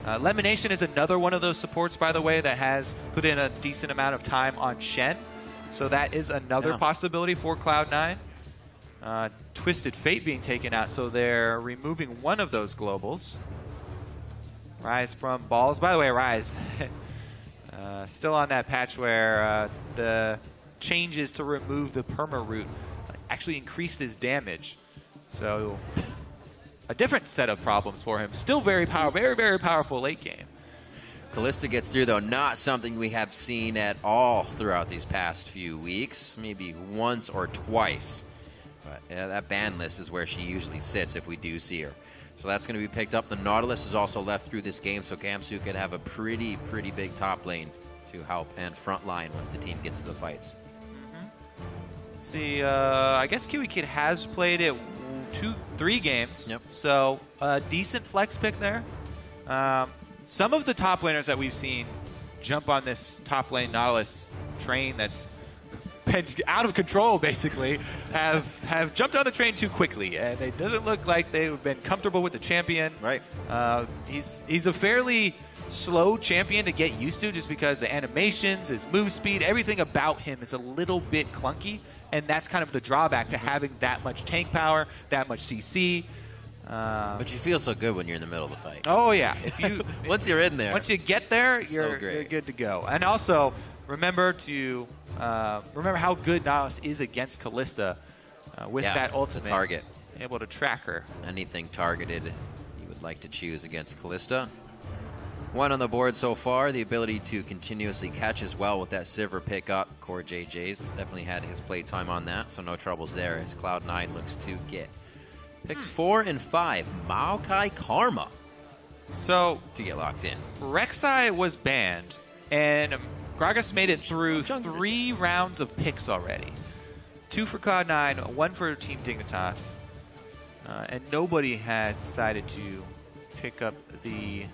Lemonation is another one of those supports, by the way, that has put in a decent amount of time on Shen. So that is another possibility for Cloud9. Twisted Fate being taken out, so they're removing one of those globals. Rise from Balls. By the way, Rise, still on that patch where the changes to remove the perma root actually increased his damage. So a different set of problems for him. Still very powerful, very powerful late game. Kalista gets through, though, not something we have seen at all throughout these past few weeks. Maybe once or twice. But that ban list is where she usually sits if we do see her. So that's going to be picked up. The Nautilus is also left through this game, so Gamsu could have a pretty big top lane to help and front line once the team gets to the fights. Let's see, I guess Kiwi Kid has played it 3 games. Yep. So a decent flex pick there. Some of the top laners that we've seen jump on this top lane Nautilus train that's been out of control, basically, have jumped on the train too quickly, and it doesn't look like they've been comfortable with the champion. Right. He's a fairly slow champion to get used to, just because the animations, his move speed, everything about him is a little bit clunky, and that's kind of the drawback to having that much tank power, that much CC. But you feel so good when you're in the middle of the fight. Oh yeah, if you once you're in there, once you get there, you're good to go. And also remember to remember how good Nautilus is against Kalista with that ultimate. Target, able to track her. Anything targeted, you would like to choose against Kalista. 1 on the board so far. The ability to continuously catch as well with that Sivir pickup. Core JJ's definitely had his play time on that, so no troubles there as Cloud9 looks to get pick 4 and 5, Maokai Karma. So to get locked in. Rek'Sai was banned, and Gragas made it through 3 rounds of picks already. 2 for Cloud9, 1 for Team Dignitas, and nobody has decided to pick up the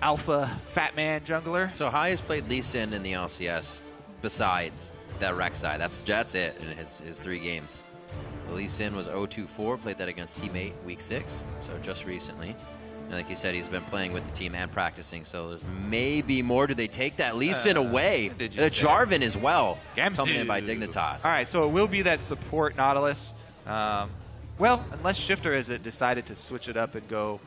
alpha fat man jungler. So Hai has played Lee Sin in the LCS besides that Rek'Sai. That's it in his 3 games. Lee Sin was 0-2-4, played that against Teammate week 6, so just recently. And like you said, he's been playing with the team and practicing, so there's maybe more. Do they take that Lee Sin away? Jarvan as well, coming in by Dignitas. All right, so it will be that support Nautilus. Well, unless Shifter has decided to switch it up and go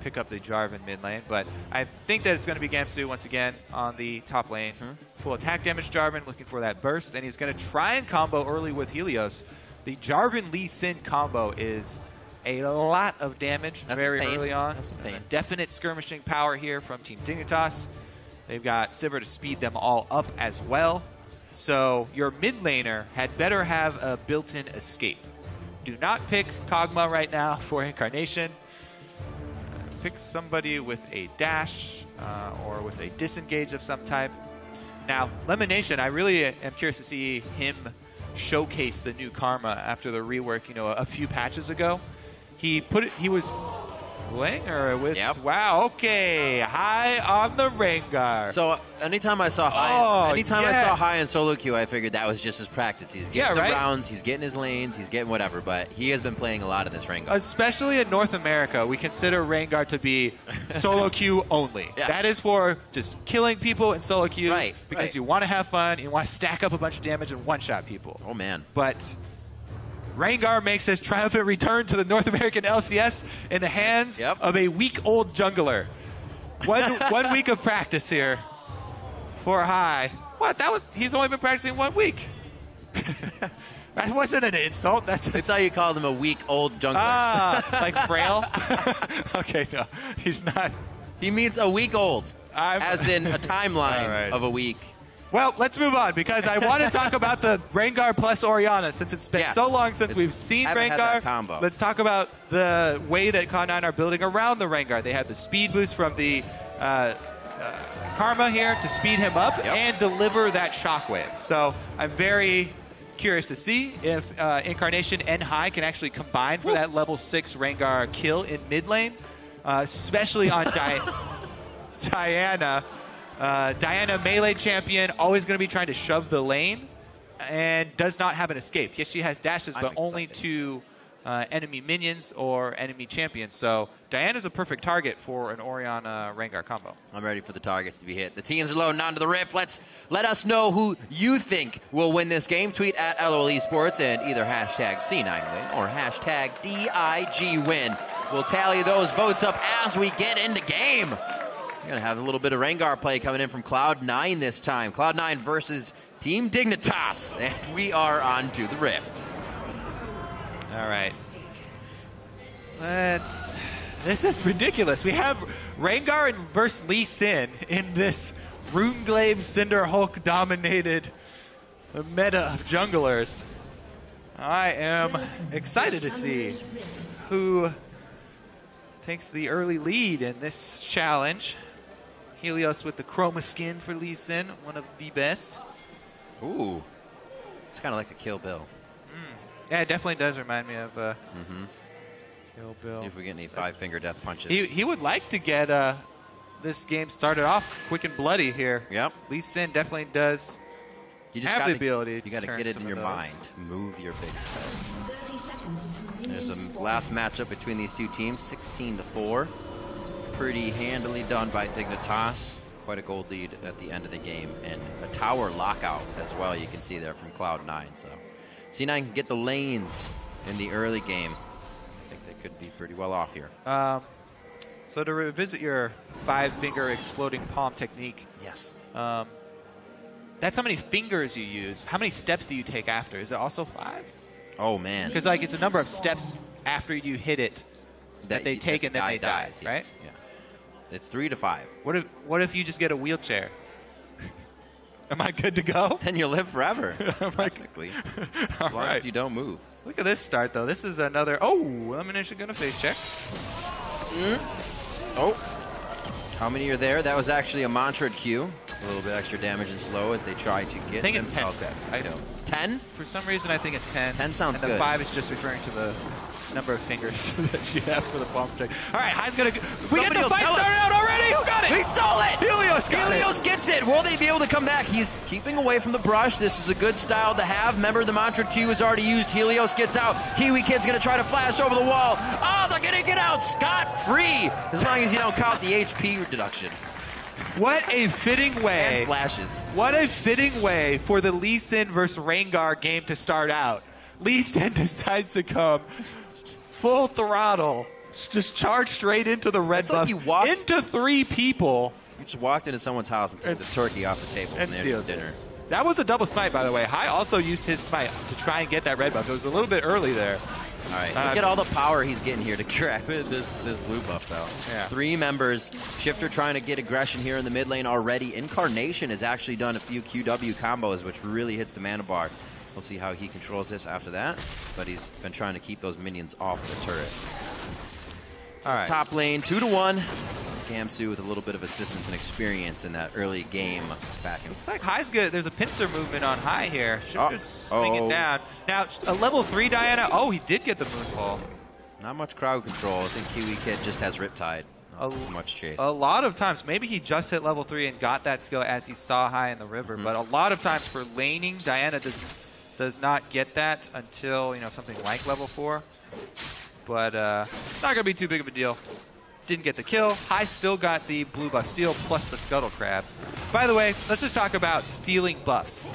pick up the Jarvan mid lane. But I think that it's going to be Gamsu once again on the top lane. Full attack damage Jarvan, looking for that burst, and he's going to try and combo early with Helios. The Jarvan Lee Sin combo is a lot of damage very early on. That's some pain. Definite skirmishing power here from Team Dignitas. They've got Sivir to speed them all up as well. So your mid laner had better have a built-in escape. Do not pick Kog'Maw right now for Incarnation. Pick somebody with a dash or with a disengage of some type. Now, Lemonation, I really am curious to see him showcase the new Karma after the rework, a few patches ago. He was playing or with, wow, okay, Hai on the Rengar. So anytime I saw Hai, I saw Hai in solo queue, I figured that was just his practice. He's getting the rounds, he's getting his lanes, he's getting whatever, but he has been playing a lot of this Rengar. Especially in North America, we consider Rengar to be solo queue only. That is for just killing people in solo queue because you want to have fun, you want to stack up a bunch of damage and one-shot people. Oh, man. But Rengar makes his triumphant return to the North American LCS in the hands of a week-old jungler. One week of practice here for Hai. What? He's only been practicing 1 week. That wasn't an insult. That's how you called him, a week-old jungler. Like frail? Okay, no, he's not. He means a week old, as in a timeline of a week. Well, let's move on, because I want to talk about the Rengar plus Orianna, since it's been so long since we've seen Rengar. Let's talk about the way that Cloud9 are building around the Rengar. They have the speed boost from the Karma here to speed him up and deliver that shockwave. So I'm very curious to see if Incarnation and Hai can actually combine for that level 6 Rengar kill in mid lane, especially on Diana. Diana, melee champion, always going to be trying to shove the lane and does not have an escape. Yes, she has dashes, but only to enemy minions or enemy champions. So Diana's a perfect target for an Orianna Rengar combo. I'm ready for the targets to be hit. The teams are loading onto the Rift. Let us know who you think will win this game. Tweet at LOL Esports and either hashtag C9win or hashtag DIGwin. We'll tally those votes up as we get into game. We're going to have a little bit of Rengar play coming in from Cloud9 this time. Cloud9 versus Team Dignitas. And we are on to the Rift. All right. This is ridiculous. We have Rengar versus Lee Sin in this Runeglaive Cinderhulk dominated meta of junglers. I am excited to see who takes the early lead in this challenge. Helios with the chroma skin for Lee Sin, one of the best. Ooh. It's kind of like a Kill Bill. Yeah, it definitely does remind me of Kill Bill. See if we get any five-finger death punches. He would like to get this game started off quick and bloody here. Yep. Lee Sin definitely does have the ability to You got to turn get it some in of your those. mind. Move your big toe. There's a last matchup between these two teams, 16-4. Pretty handily done by Dignitas. Quite a gold lead at the end of the game. And a tower lockout as well, you can see there from Cloud9. So C9 can get the lanes in the early game. I think they could be pretty well off here. So to revisit your five-finger exploding palm technique, Yes. that's how many fingers you use. How many steps do you take after? Is it also 5? Oh, man. Because like it's a number of steps after you hit it that they take and then they die, yes. right? Yeah. It's 3 to 5. What if you just get a wheelchair? Am I good to go? Then you'll live forever, I'm like- technically. All As long right. as you don't move. Look at this start, though. This is another... Oh, elimination gonna face check. Oh. How many are there? That was actually a mantra Q. A little bit extra damage and slow as they try to get I think it's 10 themselves steps. killed. 10? For some reason, I think it's 10. 10 sounds and good. the 5 is just referring to the number of fingers that you have for the palm check. All right, High's gonna... We get Somebody the will fight tell us. started out already! Who got it? He stole it! Helios got Helios gets it! Will they be able to come back? He's keeping away from the brush. This is a good style to have. Remember, the mantra Q is already used. Helios gets out. Kiwi Kid's gonna try to flash over the wall. Oh, they're gonna get out scot-free! As long as you don't count the HP deduction. What a fitting way. And flashes. What a fitting way for the Lee Sin versus Rengar game to start out. Lee Sin decides to come full throttle, just charge straight into the red It's like buff, he walked- into 3 people. You just walked into someone's house and took the turkey off the table And and there's steals dinner. it. That was a double smite, by the way. High also used his smite to try and get that red buff. It was a little bit early there. All right, look at all the power he's getting here to grab this blue buff, though. Yeah. 3 members. Shifter trying to get aggression here in the mid lane already. Incarnation has actually done a few QW combos, which really hits the mana bar. We'll see how he controls this after that, but he's been trying to keep those minions off the turret. All right. Top lane, 2-1. Gamsu with a little bit of assistance and experience in that early game back in. It's like High's good. There's a pincer movement on High here. Should just swing Oh. it down. Now, a level 3 Diana. Oh, he did get the moonfall. Not much crowd control. I think Kiwi Kid just has Riptide. Not too much chase. A lot of times, maybe he just hit level 3 and got that skill as he saw High in the river. But a lot of times for laning, Diana does not get that until something like level 4. But it's not gonna be too big of a deal. Didn't get the kill. High still got the blue buff steal plus the scuttle crab. By the way, let's just talk about stealing buffs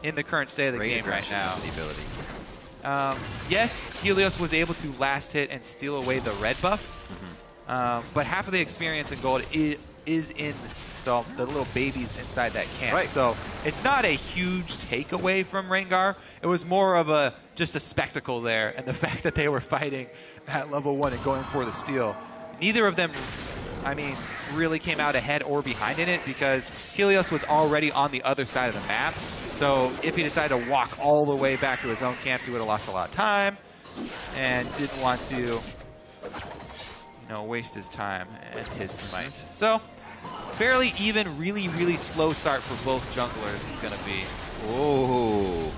in the current state of the Great game right aggression now. is the ability. Yes, Helios was able to last hit and steal away the red buff, but half of the experience in gold is in the little babies inside that camp. Right. So it's not a huge takeaway from Rengar. It was more of just a spectacle there, and the fact that they were fighting at level 1 and going for the steal. Neither of them, really came out ahead or behind in it because Helios was already on the other side of the map. So if he decided to walk all the way back to his own camps, he would have lost a lot of time and didn't want to, waste his time and his smite. So fairly even, really, really slow start for both junglers is going to be. Oh,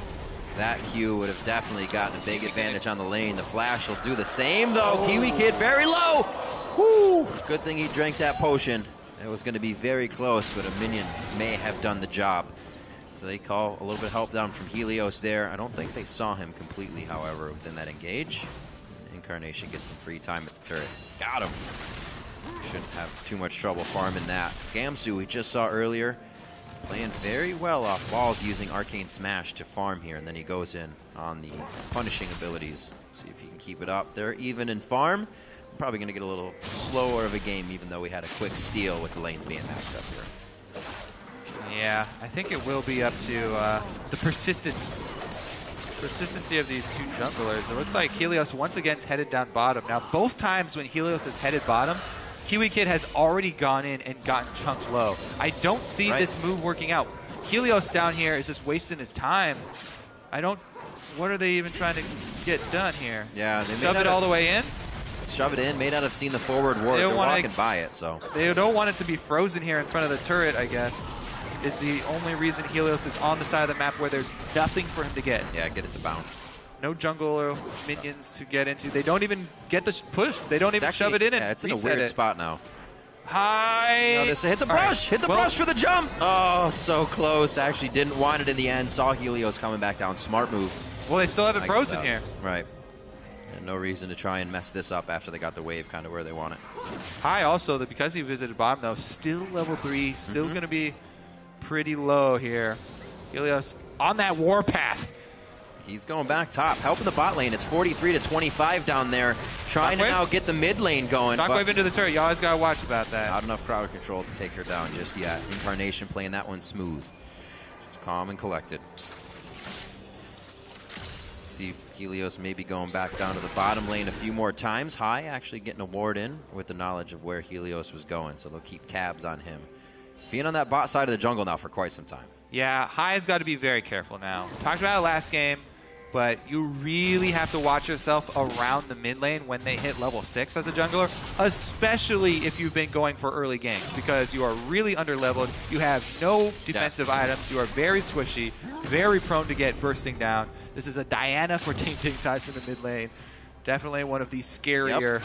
that Q would have definitely gotten a big advantage on the lane. The flash will do the same, though. Kiwi Kid very low. Woo! Good thing he drank that potion. It was going to be very close, but a minion may have done the job. So they call a little bit of help down from Helios there. I don't think they saw him completely, however, within that engage. Incarnation gets some free time at the turret. Got him. Shouldn't have too much trouble farming that. Gamsu, we just saw earlier, playing very well off walls using Arcane Smash to farm here, and then he goes in on the punishing abilities. See if he can keep it up. They're even in farm. Probably going to get a little slower of a game, even though we had a quick steal with the lanes being matched up here. Yeah, I think it will be up to the persistency of these two junglers. It looks like Helios once again is headed down bottom. Now, both times when Helios is headed bottom, Kiwi Kid has already gone in and gotten chunked low. I don't see this move working out. Helios down here is just wasting his time. What are they even trying to get done here? Yeah, they shove it all the way in? Shove it in. May not have seen the forward ward. They're walking by it, so. They don't want it to be frozen here in front of the turret, I guess, is the only reason Helios is on the side of the map where there's nothing for him to get. Yeah, get it to bounce. No jungle or minions to get into. They don't even get the push. They don't even shove it in and it's in a reset weird it. spot now. Hi. No, hit the brush. Hit the brush for the jump. Oh, so close. Actually didn't want it in the end. Saw Helios coming back down. Smart move. Well, they still have it frozen here. Right. And no reason to try and mess this up after they got the wave kind of where they want it. Hi also, that because he visited bottom, though, still level 3. Still going to be pretty low here. Helios on that warpath. He's going back top, helping the bot lane. It's 43 to 25 down there, trying to now get the mid lane going. Shockwave into the turret. You always got to watch about that. Not enough crowd control to take her down just yet. Incarnation playing that one smooth. Calm and collected. See Helios maybe going back down to the bottom lane a few more times. High actually getting a ward in with the knowledge of where Helios was going, so they'll keep tabs on him. Being on that bot side of the jungle now for quite some time. Yeah, High has got to be very careful now. Talked about it last game, but you really have to watch yourself around the mid lane when they hit level 6 as a jungler, especially if you've been going for early ganks, because you are really under-leveled. You have no defensive items. You are very squishy, very prone to get bursting down. This is a Diana for Team Dignitas in the mid lane. Definitely one of the scarier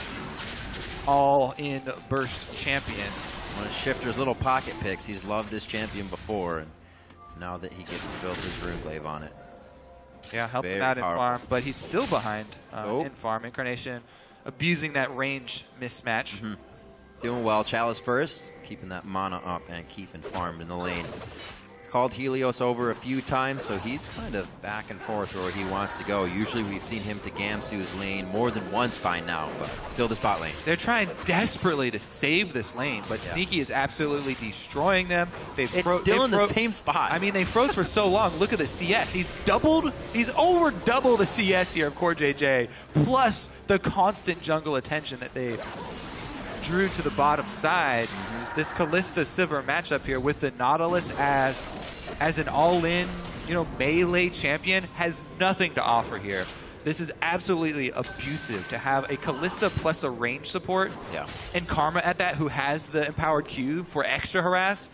all-in burst champions. One of Shifter's little pocket picks. He's loved this champion before, and now that he gets to build his Rune Glaive on it. Yeah, helps him out in farm, but he's still behind in farm. Incarnation abusing that range mismatch. Doing well. Chalice first, keeping that mana up and keeping farmed in the lane. Called Helios over a few times, so he's kind of back and forth where he wants to go. Usually we've seen him to Gamsu's lane more than once by now, but still the spot lane. They're trying desperately to save this lane, but Sneaky is absolutely destroying them. It's still in the same spot. I mean, they froze for so long. Look at the CS. He's over double the CS here of Core JJ, plus the constant jungle attention that they drew to the bottom side. This Kalista Sivir matchup here with the Nautilus as an all-in, melee champion has nothing to offer here. This is absolutely abusive to have a Kalista plus a range support and Karma at that who has the empowered Q for extra harass.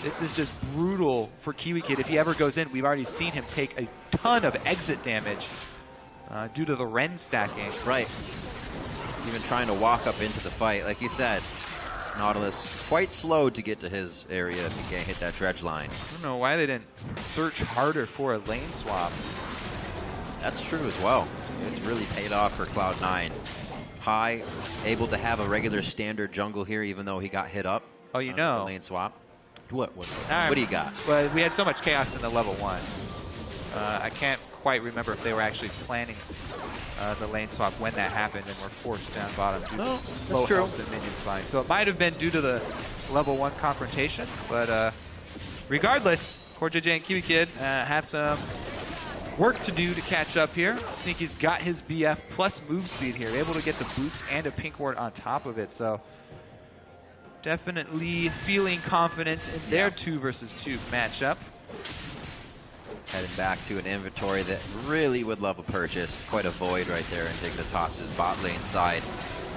This is just brutal for Kiwi Kid. If he ever goes in, we've already seen him take a ton of exit damage due to the Ren stacking. Right. Even trying to walk up into the fight. Like you said, Nautilus quite slow to get to his area if he can't hit that dredge line. I don't know why they didn't search harder for a lane swap. That's true as well. It's really paid off for Cloud9. High, able to have a regular standard jungle here even though he got hit up. Oh, you know. The lane swap. What do you got? Well, we had so much chaos in the level 1. I can't quite remember if they were actually planning the lane swap when that happened and were forced down bottom due to low health and minion spawning. So it might have been due to the level 1 confrontation, but regardless, Core JJ and Kiwi Kid have some work to do to catch up here. Sneaky's got his BF plus move speed here, able to get the boots and a pink ward on top of it. So definitely feeling confidence in their 2 versus 2 matchup. Heading back to an inventory that really would love a purchase. Quite a void right there in Dignitas' bot lane side.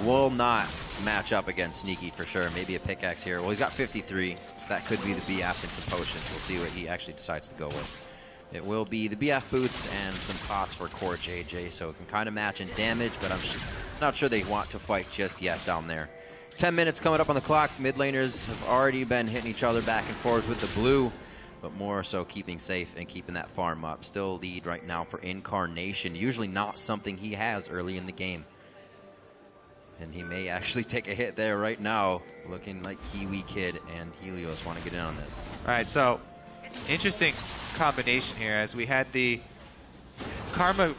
Will not match up against Sneaky for sure. Maybe a pickaxe here. Well, he's got 53, so that could be the BF and some potions. We'll see what he actually decides to go with. It will be the BF boots and some pots for Core JJ, so it can kind of match in damage, but I'm not sure they want to fight just yet down there. 10 minutes coming up on the clock. Mid laners have already been hitting each other back and forth with the blue, but more so keeping safe and keeping that farm up. Still lead right now for Incarnation. Usually not something he has early in the game. And he may actually take a hit there right now, looking like Kiwi Kid and Helios want to get in on this. All right, so interesting combination here as we had the Karma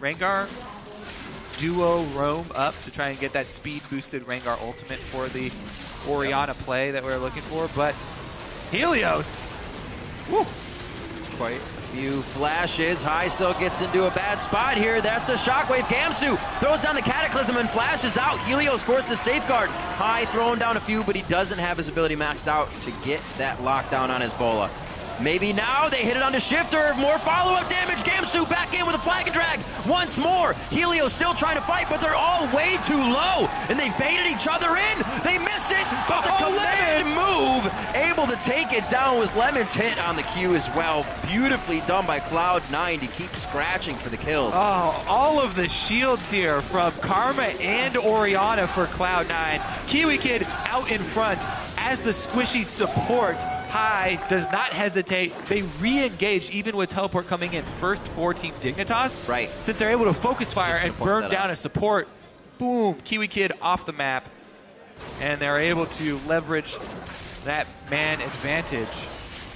Rengar duo roam up to try and get that speed-boosted Rengar ultimate for the Orianna play that we're looking for, but Helios, woo, quite a few flashes. High still gets into a bad spot here. That's the Shockwave. Gamsu throws down the Cataclysm and flashes out. Helios forced to safeguard. High throwing down a few, but he doesn't have his ability maxed out to get that lockdown on his Bola. Maybe now they hit it onto Shifter. More follow-up damage. Gamsu back in with a flag and drag once more. Helios still trying to fight, but they're all way too low. And they've baited each other in. They miss it, but the command move able to take it down with Lemon's hit on the Q as well. Beautifully done by Cloud9 to keep scratching for the kills. Oh, all of the shields here from Karma and Orianna for Cloud9. Kiwi Kid out in front as the squishy support. High does not hesitate. They re-engage even with teleport coming in first for Team Dignitas. Right. Since they're able to focus fire and burn down a support. Boom, Kiwi Kid off the map. And they're able to leverage that man advantage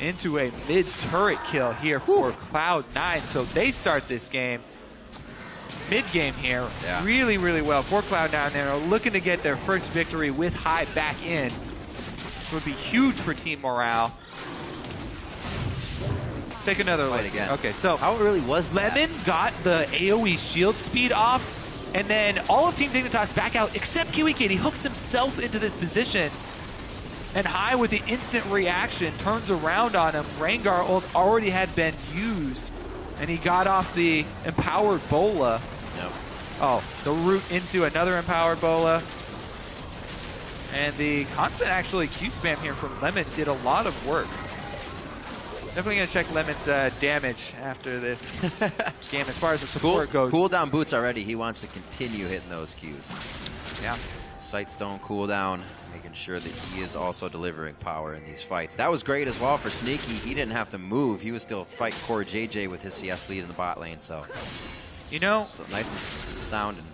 into a mid-turret kill here for Cloud9. So they start this game, mid-game here, really, really well for Cloud9. They're looking to get their first victory with High back in. Would be huge for team morale. Take another look again. Okay, so how it really was Lemon got the AoE shield speed off, and then all of Team Dignitas back out except Kiwi Kid. He hooks himself into this position, and High with the instant reaction turns around on him. Rengar ult already had been used, and he got off the empowered Bola. Yep. Oh, the route into another empowered Bola. And the constant actually Q spam here from Lemon did a lot of work. Definitely going to check Lemon's damage after this game as far as the support goes. Cooldown boots already. He wants to continue hitting those Qs. Yeah. Sightstone cooldown, making sure that he is also delivering power in these fights. That was great as well for Sneaky. He didn't have to move. He was still fighting Core JJ with his CS lead in the bot lane. So, you know, so nice and sound and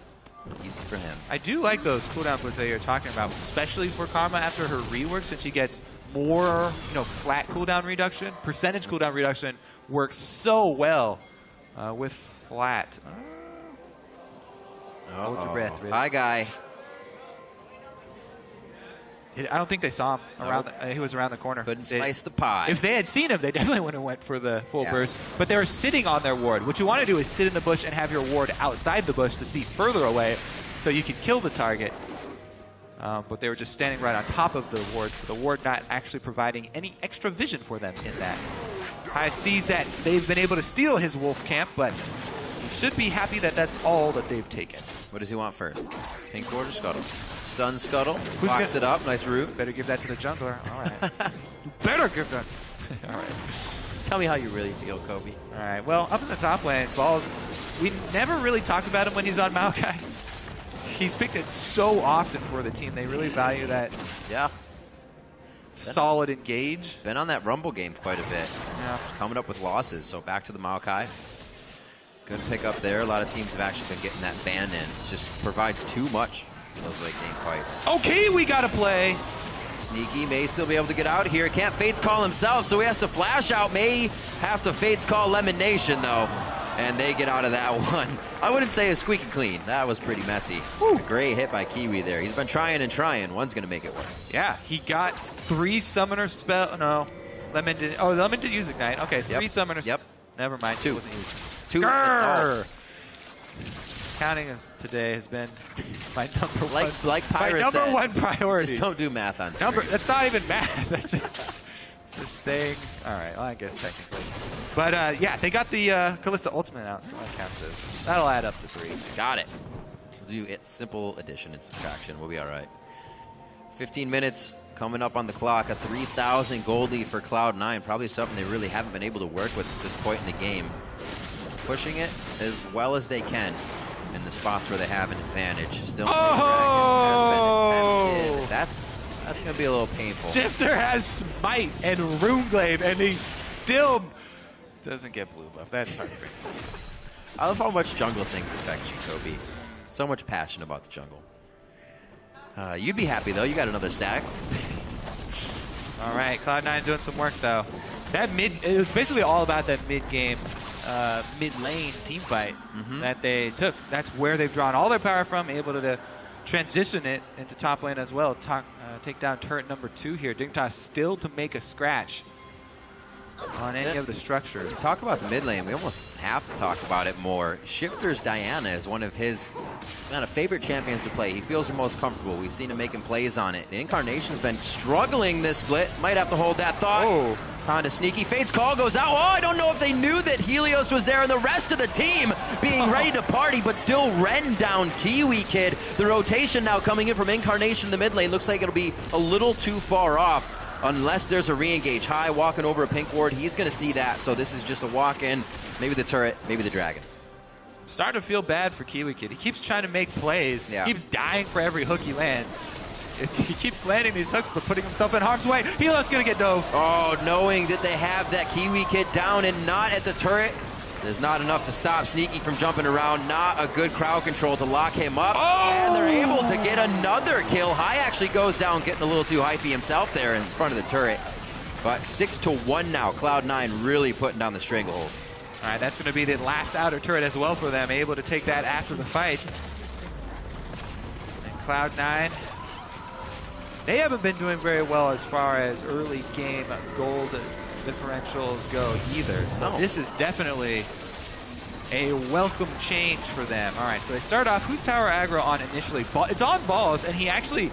easy for him. I do like those cooldown boots that you're talking about, especially for Karma after her rework, since she gets more, flat cooldown reduction. Percentage cooldown reduction works so well with flat. Hold your breath, Rick. Hi, guy. I don't think they saw him around. He was around the corner. Couldn't slice the pie. If they had seen him, they definitely would have went for the full burst. But they were sitting on their ward. What you want to do is sit in the bush and have your ward outside the bush to see further away, so you can kill the target. But they were just standing right on top of the ward, so the ward not actually providing any extra vision for them in that. High sees that they've been able to steal his wolf camp, but he should be happy that that's all that they've taken. What does he want first? Pink ward or Scuttle? Stun Scuttle. Who's Locks it up. Nice root. Better give that to the jungler. All right. You better give that. All right. Tell me how you really feel, Kobe. All right. Well, up in the top lane, Balls, we never really talked about him when he's on Maokai. He's picked it so often for the team. They really value that solid engage. Been on that Rumble game quite a bit. Yeah. Just coming up with losses. So back to the Maokai. Good pick up there. A lot of teams have actually been getting that ban in. It just provides too much in those late game fights. Okay, we got to play. Sneaky may still be able to get out here. Can't Fates call himself, so he has to flash out. May have to Fates call Lemon Nation, though. And they get out of that one. I wouldn't say it's squeaky clean. That was pretty messy. A great hit by Kiwi there. He's been trying and trying. One's going to make it work. Yeah, he got 3 summoner spell. No, Lemon did. Oh, Lemon did use Ignite. Okay, 3 summoners. Yep. Never mind. 2. Wasn't used. 2. Grrr! Counting today has been my number one. Like Pyra my said, number one priority. Just don't do math on screen. That's not even math. That's just saying. All right, well, I guess technically. But yeah, they got the Kalista Ultimate out, so that counts as. That'll add up to 3. Got it. We'll do it. Simple addition and subtraction. We'll be all right. 15 minutes coming up on the clock. A 3,000 gold lead for Cloud9. Probably something they really haven't been able to work with at this point in the game. Pushing it as well as they can in the spots where they have an advantage. Still, that's going to be a little painful. Shifter has Smite and Runeglaive, and he still doesn't get blue buff. That's heartbreaking. I love how much jungle things affect you, Kobe. So much passion about the jungle. You'd be happy, though. You got another stack. All right, Cloud9 doing some work, though. That it was basically all about that mid-game, mid-lane team fight that they took. That's where they've drawn all their power from, able to transition it into top lane as well. Take down turret number 2 here. Dignitas still to make a scratch on any of the structures. Talk about the mid lane. We almost have to talk about it more. Shifter's Diana is one of his kind of favorite champions to play. He feels the most comfortable. We've seen him making plays on it. Incarnation's been struggling this split. Might have to hold that thought. Oh. Kinda sneaky. Fate's call goes out. Oh, I don't know if they knew that Helios was there and the rest of the team being ready to party, but still Ren down Kiwi Kid. The rotation now coming in from Incarnation in the mid lane. Looks like it'll be a little too far off. Unless there's a re-engage. High walking over a pink ward, he's going to see that. So this is just a walk-in. Maybe the turret, maybe the dragon. Starting to feel bad for Kiwi Kid. He keeps trying to make plays. Yeah. He keeps dying for every hook he lands. He keeps landing these hooks but putting himself in harm's way. Helo's going to get dove. Oh, knowing that they have that Kiwi Kid down and not at the turret. There's not enough to stop Sneaky from jumping around. Not a good crowd control to lock him up. Oh! And they're able to get another kill. High actually goes down, getting a little too hypey himself there in front of the turret. But 6-1 now. Cloud9 really putting down the stranglehold. All right, that's going to be the last outer turret as well for them. Able to take that after the fight. And Cloud9, they haven't been doing very well as far as early game gold differentials go either. So this is definitely a welcome change for them. All right, so they start off, who's tower aggro on initially? It's on Balls, and he actually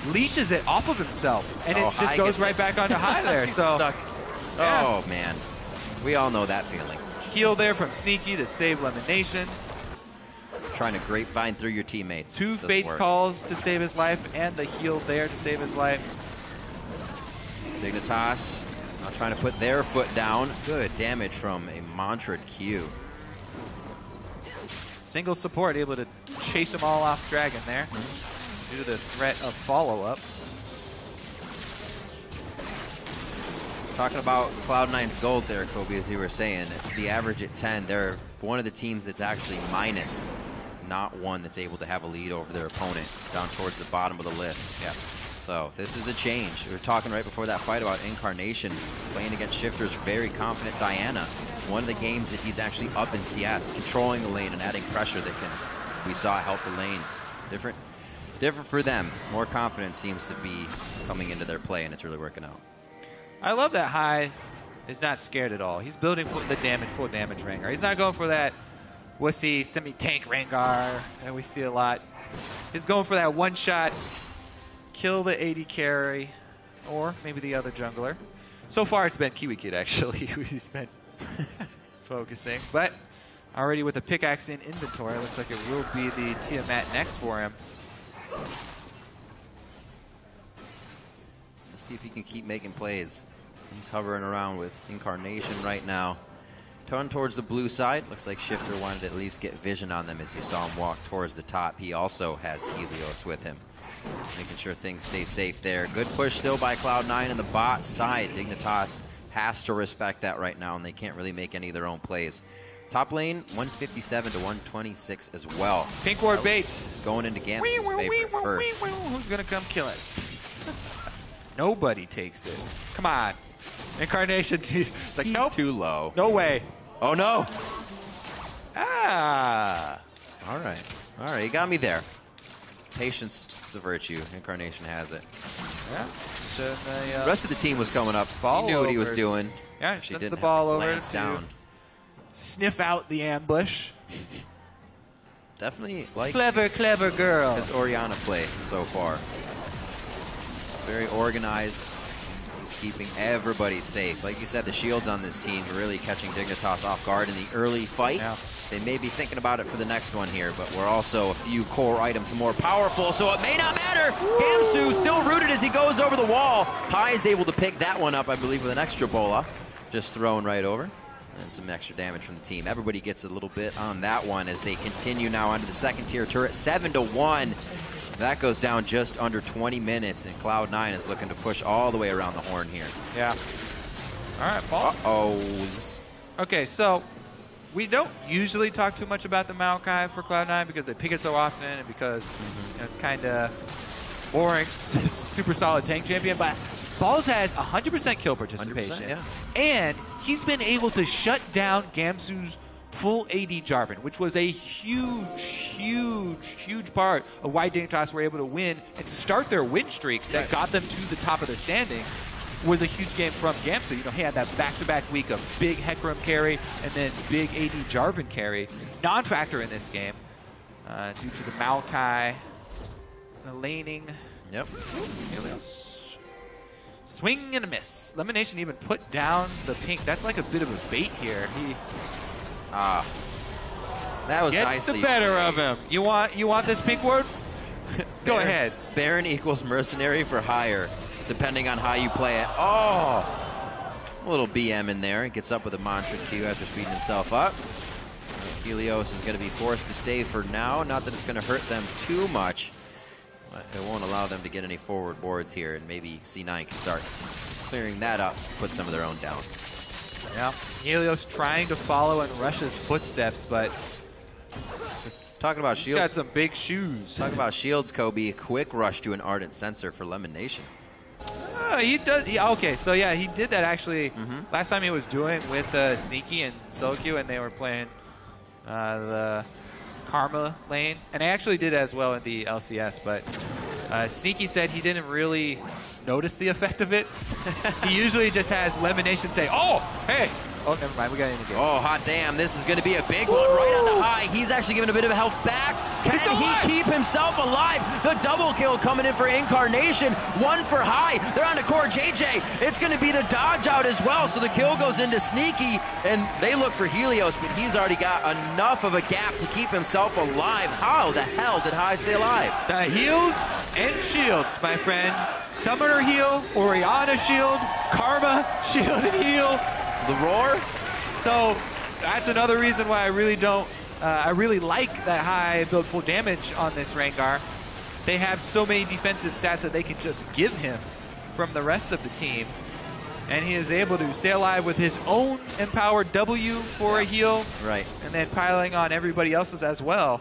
leashes it off of himself, and it just goes right back onto High there. So, yeah. Oh, man. We all know that feeling. Heal there from Sneaky to save Lemonation. Trying to grapevine through your teammates. 2 Fates calls to save his life, and the heal there to save his life. Dignitas now trying to put their foot down. Good damage from a Mantra Q. Single support able to chase them all off Dragon there due to the threat of follow-up. Talking about Cloud9's gold there, Kobe, as you were saying, the average at 10, they're one of the teams that's actually minus, not one that's able to have a lead over their opponent down towards the bottom of the list. Yeah. So this is a change. We were talking right before that fight about Incarnation playing against Shifter's very confident Diana. One of the games that he's actually up in CS, controlling the lane and adding pressure that we saw help the lanes. Different for them. More confidence seems to be coming into their play, and it's really working out. I love that High is not scared at all. He's building for the full damage Rengar. He's not going for that wussy semi-tank Rengar that we see a lot. He's going for that one-shot, kill the AD carry, or maybe the other jungler. So far it's been Kiwi Kid, actually. He's been focusing. But already with the pickaxe in inventory, looks like it will be the Tiamat next for him. Let's see if he can keep making plays. He's hovering around with Incarnation right now. Turn towards the blue side. Looks like Shifter wanted to at least get vision on them as you saw him walk towards the top. He also has Helios with him, making sure things stay safe there. Good push still by Cloud9 in the bot side. Dignitas has to respect that right now, and they can't really make any of their own plays. Top lane, 157 to 126 as well. Pink ward baits. Going into Gamsu's favor first. Who's going to come kill it? Nobody takes it. Come on. Incarnation, it's like, nope. Too low. No way. Oh, no. Ah. All right, you got me there. Patience is a virtue. Incarnation has it. Yeah. So the rest of the team was coming up. He knew what he was doing. Yeah, she sent didn't the ball over glance to down. Sniff out the ambush. Definitely like clever girl. his Orianna play so far. Very organized. He's keeping everybody safe. Like you said, the shields on this team are really catching Dignitas off guard in the early fight. Yeah. They may be thinking about it for the next one here, but we're also a few core items more powerful, so it may not matter. Gamsu still rooted as he goes over the wall. High is able to pick that one up, I believe, with an extra bola. Just thrown right over. And some extra damage from the team. Everybody gets a little bit on that one as they continue now onto the second tier turret. 7-1. That goes down just under 20 minutes, and Cloud9 is looking to push all the way around the horn here. Yeah. All right, balls. Uh-ohs. Okay, so we don't usually talk too much about the Maokai for Cloud9 because they pick it so often and because you know, it's kind of boring. Super solid tank champion, but Balls has 100% kill participation. 100%, yeah. And he's been able to shut down Gamsu's full AD Jarvan, which was a huge part of why Dignitas were able to win and start their win streak that got them to the top of the standings. Was a huge game from Gamsu. You know, he had that back-to-back week of big Hecarim carry and then big AD Jarvan carry. Non-factor in this game due to the Maokai, the laning. Yep. Helios. Swing and a miss. Lemonation even put down the pink. That's like a bit of a bait here. He that was gets nicely the better played. of him. You want this pink ward? Go ahead. Baron equals mercenary for hire, depending on how you play it. Oh! A little BM in there. Gets up with a mantra Q after speeding himself up. Helios is going to be forced to stay for now. Not that it's going to hurt them too much. But it won't allow them to get any forward boards here, and maybe C9 can start clearing that up, put some of their own down. Yeah, Helios trying to follow in Rush's footsteps, but talking about he's shield, got some big shoes. Talking about shields, Kobe. A quick rush to an Ardent Sensor for Lemon Nation. He does. Okay, so yeah, he did that actually last time he was doing with Sneaky and Solq, and they were playing the Karma lane, and I actually did as well in the LCS, but Sneaky said he didn't really notice the effect of it. He usually just has Lemonation say, oh, hey. Oh, never mind. We got in the game. Oh, hot damn. This is going to be a big one right on the high. He's actually giving a bit of health back. Can he keep himself alive? The double kill coming in for Incarnation. One for high. They're on the core JJ. It's going to be the dodge out as well. So the kill goes into Sneaky, and they look for Helios, but he's already got enough of a gap to keep himself alive. How the hell did High stay alive? The heals and shields, my friend. Summoner heal, Orianna shield, Karma shield and heal. The roar. So that's another reason why I really don't. I really like that High build full damage on this Rengar. They have so many defensive stats that they can just give him from the rest of the team, and he is able to stay alive with his own empowered W for a heal, right? And then piling on everybody else's as well.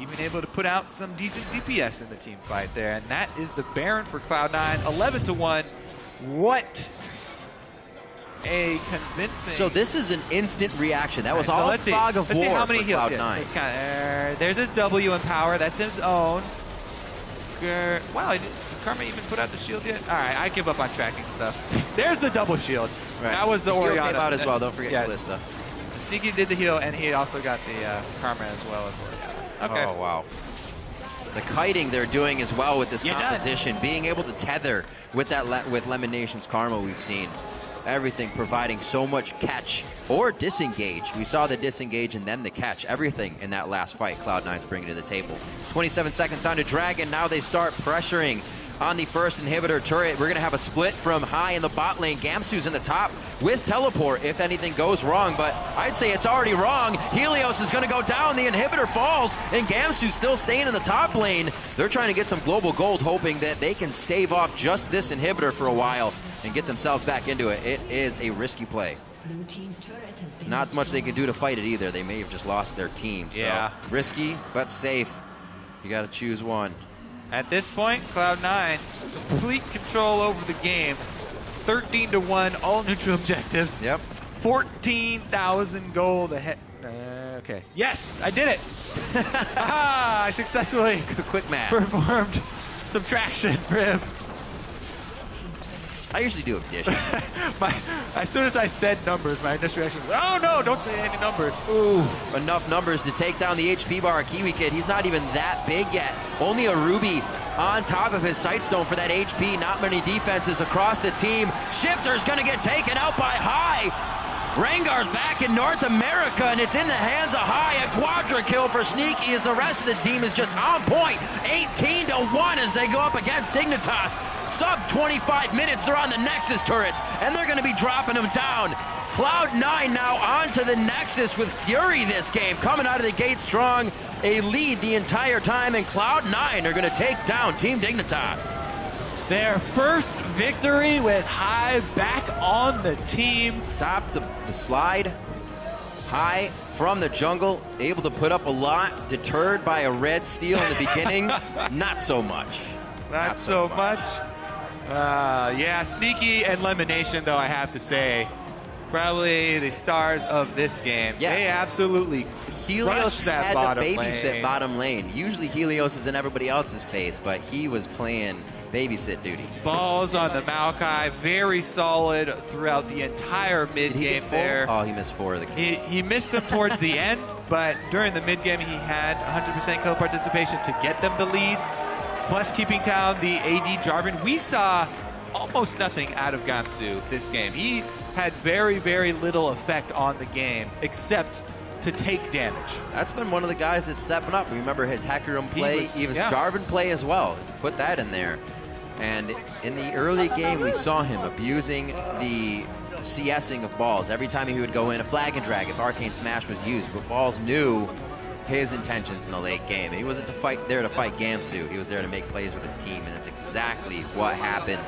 Even able to put out some decent DPS in the team fight there, and that is the Baron for Cloud9, 11-1. What a convincing. So this is an instant reaction. That was so all fog of war for Cloud9. There's his W and power. That's his own. Wow, did Karma even put out the shield yet? All right, I give up on tracking stuff. There's the double shield. Right. That was the Orianna. Came out as well. Don't forget Kalista. Sneaky did the heal, and he also got the Karma as well as Orianna. Okay. Oh, wow. The kiting they're doing as well with this composition, being able to tether with that with Lemon Nation's Karma we've seen. Everything providing so much catch or disengage. We saw the disengage and then the catch. Everything in that last fight Cloud9's bringing to the table. 27 seconds on to Dragon. Now they start pressuring on the first inhibitor turret. We're going to have a split from High in the bot lane. Gamsu's in the top with teleport if anything goes wrong, but I'd say it's already wrong. Helios is going to go down. The inhibitor falls, and Gamsu's still staying in the top lane. They're trying to get some global gold, hoping that they can stave off just this inhibitor for a while and get themselves back into it. It is a risky play. Not much they can do to fight it either. They may have just lost their team. So risky, but safe. You got to choose one. At this point, Cloud9, complete control over the game. 13-1, all neutral objectives. Yep. 14,000 gold ahead. Okay. Yes, I did it. Aha! I successfully quick math performed subtraction, Rib. I usually do addition. As soon as I said numbers, my initial reaction was, oh no, don't say any numbers. Ooh, enough numbers to take down the HP bar. Kiwi Kid, he's not even that big yet. Only a Ruby on top of his Sightstone for that HP. Not many defenses across the team. Shifter's gonna get taken out by High. Rengar's back in North America, and it's in the hands of High. A quadra kill for Sneaky as the rest of the team is just on point. 18-1 as they go up against Dignitas. Sub 25 minutes, they're on the Nexus turrets, and they're going to be dropping them down. Cloud9 now onto the Nexus with Fury this game, coming out of the gate strong. A lead the entire time, and Cloud9 are going to take down Team Dignitas. Their first victory with High back on the team. Stop the the slide. High from the jungle, able to put up a lot. Deterred by a red steal in the beginning. Not so much. Not so much. Yeah, Sneaky and Lemonation, though, I have to say, probably the stars of this game. Yeah. They absolutely Helios that had bottom to babysit lane. bottom lane. Usually Helios is in everybody else's face, but he was playing babysit duty. Balls on the Maokai, very solid throughout the entire mid game there. Oh, he missed 4 of the kills. He missed them towards the end, but during the mid game he had 100% kill participation to get them the lead. Plus keeping down the AD Jarvan. We saw almost nothing out of Gamsu this game. He had very, very little effect on the game, except to take damage. That's been one of the guys that's stepping up. Remember his hacker room play, even Jarvan play as well. Put that in there. And in the early game, we saw him abusing the CSing of Balls. Every time he would go in, a flag and drag if Arcane Smash was used, but Balls knew his intentions in the late game. He wasn't there to fight Gamsu. He was there to make plays with his team, and that's exactly what happened.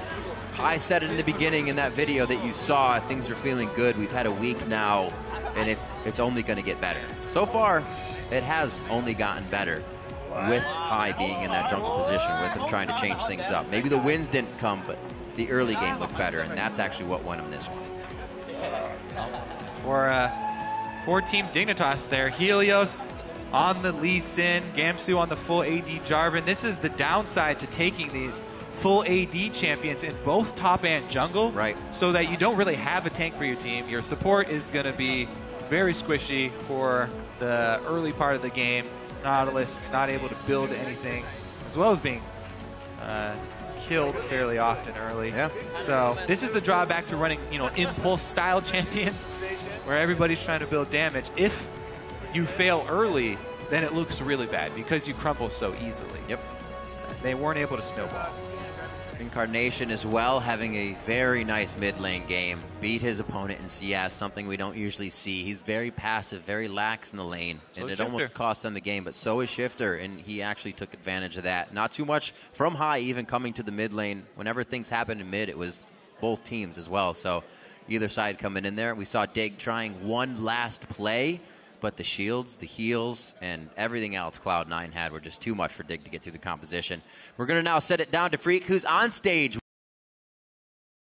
I said it in the beginning in that video that you saw. Things are feeling good. We've had a week now, and it's only going to get better. So far, it has only gotten better with High being in that jungle position, with him trying to change things up. Maybe the wins didn't come, but the early game looked better, and that's actually what won him this one. For Team Dignitas there, Helios on the Lee Sin, Gamsu on the full AD Jarvan. This is the downside to taking these full AD champions in both top and jungle, right? So that you don't really have a tank for your team. Your support is going to be very squishy for the early part of the game. Nautilus not able to build anything, as well as being killed fairly often early. Yeah. So this is the drawback to running, impulse style champions, where everybody's trying to build damage. If you fail early, then it looks really bad because you crumble so easily. Yep. They weren't able to snowball. Incarnation as well, having a very nice mid lane game. Beat his opponent in CS, something we don't usually see. He's very passive, very lax in the lane, and it almost cost them the game, but so is Shifter, and he actually took advantage of that. Not too much from High even coming to the mid lane. Whenever things happened in mid, it was both teams as well, so either side coming in there. We saw Dig trying one last play, but the shields, the heals, and everything else Cloud9 had were just too much for Dig to get through the composition. We're going to now set it down to Freak, who's on stage.